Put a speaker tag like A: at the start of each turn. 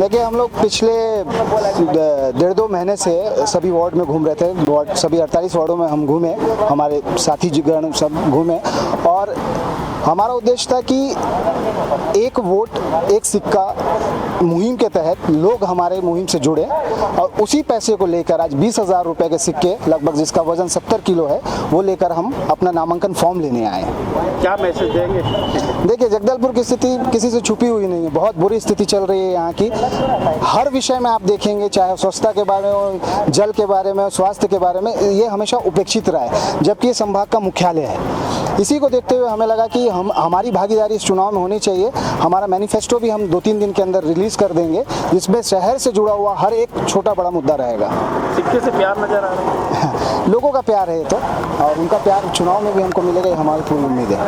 A: देखिए, हम लोग पिछले 1.5-2 महीने से सभी वार्ड में घूम रहे थे। वार्ड सभी 48 वार्डों में हम घूमे, हमारे साथी जिगण सब घूमे, और हमारा उद्देश्य था कि एक वोट एक सिक्का मुहिम के तहत लोग हमारे मुहिम से जुड़े, और उसी पैसे को लेकर आज 20,000 रुपये के सिक्के लगभग, जिसका वजन 70 किलो है, वो लेकर हम अपना नामांकन फॉर्म लेने आए।
B: क्या मैसेज देंगे?
A: देखिए, जगदलपुर की स्थिति किसी से छुपी हुई नहीं है, बहुत बुरी स्थिति चल रही है यहाँ की। हर विषय में आप देखेंगे, चाहे स्वच्छता के बारे में हो, जल के बारे में, स्वास्थ्य के बारे में, ये हमेशा उपेक्षित रहा है, जबकि ये संभाग का मुख्यालय है। इसी को देखते हुए हमें लगा कि हमारी भागीदारी इस चुनाव में होनी चाहिए। हमारा मैनिफेस्टो भी हम 2-3 दिन के अंदर रिलीज कर देंगे, जिसमें शहर से जुड़ा हुआ हर एक छोटा बड़ा मुद्दा रहेगा।
B: सिक्के से प्यार नजर आ रहा है।
A: लोगों का प्यार है ये तो, और उनका प्यार चुनाव में भी हमको मिलेगा, ये हमारी पूरी उम्मीद है।